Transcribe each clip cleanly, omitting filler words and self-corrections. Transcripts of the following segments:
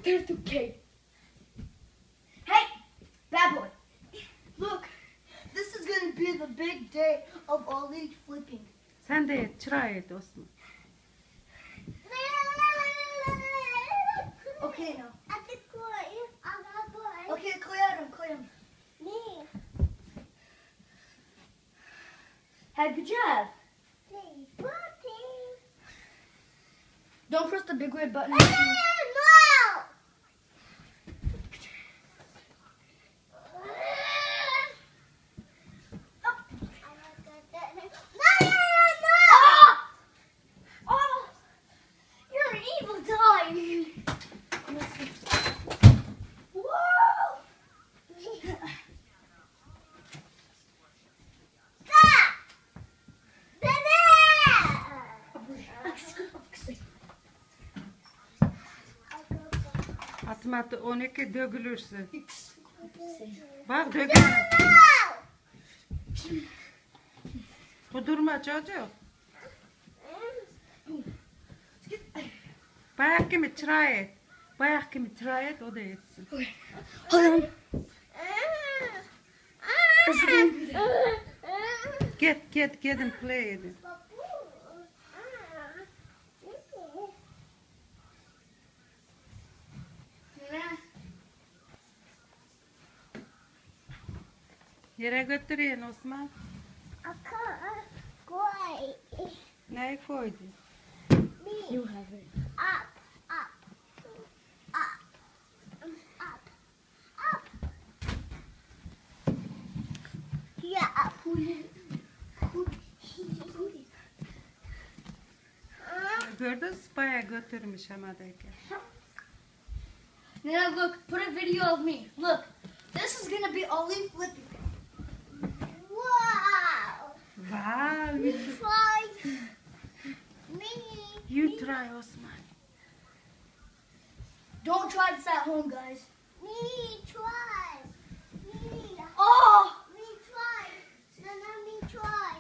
32 Kate. Hey, bad boy. Look, this is gonna be the big day of ollie flipping. Sen de et, çırağı et Osman. Okay now. Okay, koyarım. Hey, good job. Don't press the big red button. You're an evil dog. Whoa! Atma 12 dökülürsün. Bak dökülür. Kudurma çocuk. Bayak gibi çırağı et. Bayak gibi çırağı et o da etsin. Hold on. Get and play edin. Yere götüreyim Osman. Neyi koydun? You have it. Gördün mü? Bayağı götürmüş hamadayken. Now look, put a video of me. Look, this is gonna be ollie flipping. Wow. You try Osman. Don't try this at home, guys. Me try. Oh! Me try. Me try.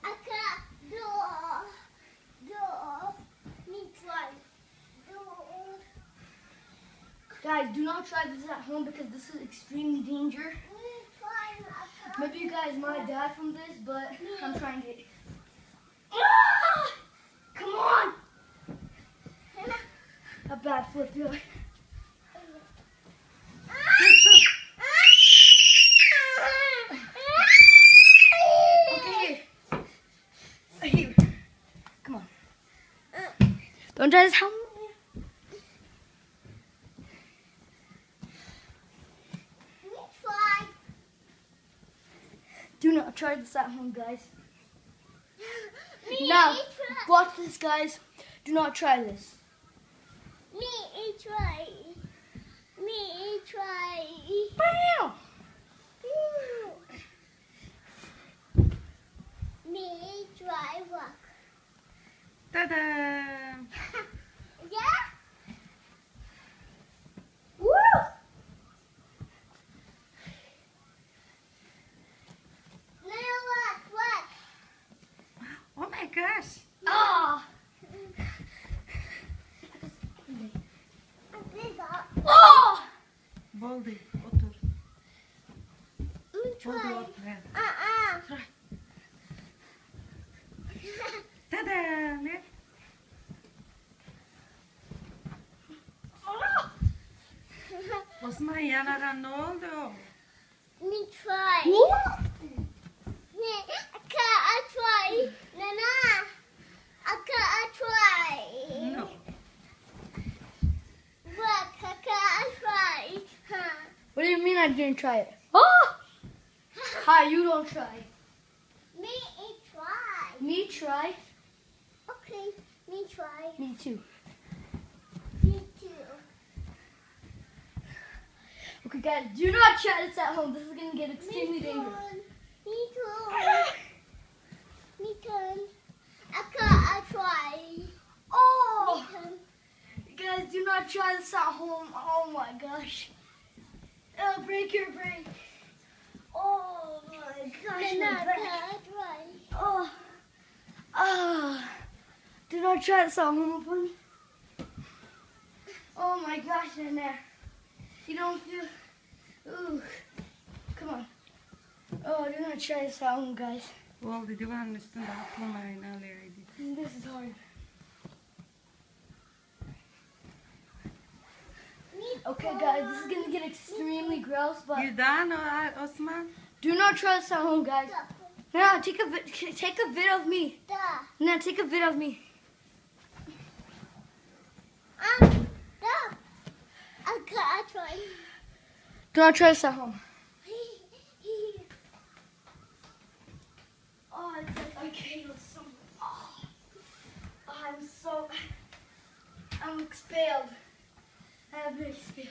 I can't do. Me try. Guys, do not try this at home because this is extremely dangerous. Me try. Maybe you guys might die from this, but I'm trying it. Come on! A bad flip, yo. Okay, here. Come on. Don't try this. Do not try this at home, guys. Now, watch this, guys. Do not try this. Me try. Bam! Me try work. Ta-da! Yeah? Woo! What? Oh my gosh. Ah! Oh! Oh! Boldu. Otur. Boldu Try. otur. Evet. Try. Ta-da! Ne? Osman yanara ne oldu? Me try. What? I can't try. Nana. I can't try. No. Look, I can't try. What do you mean I didn't try it? Oh! Hi, you don't try. Me try. Me try. Okay, me try. Me too. Me too. Okay, guys, do not try this at home. This is gonna get extremely dangerous. Me too. I can't try. Oh! Me too. Guys, do not try this at home. Oh my gosh. It'll break your brain. Oh my gosh. Then my I back. can't try. Oh. Ah. Do not try this at home, please. Oh. Oh my gosh, Nana. You don't feel... Ooh. Come on. Oh, we're gonna try this at home, guys. Oldu divanın üstünde atlamayın alaydı. This is hard. Okay, guys, this is gonna get extremely gross, but Güldan Osman. do not try this at home, guys. Now take a vid of me. Now take a vid of me. I can't try. Do not try this at home. Oh, it's like I came with some. I'm expelled. I have been expelled.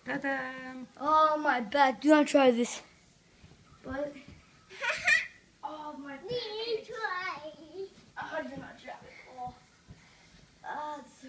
Tadam. Oh, my back. Do not try this. But, oh, my back. Me try. I do not try it. Oh, it's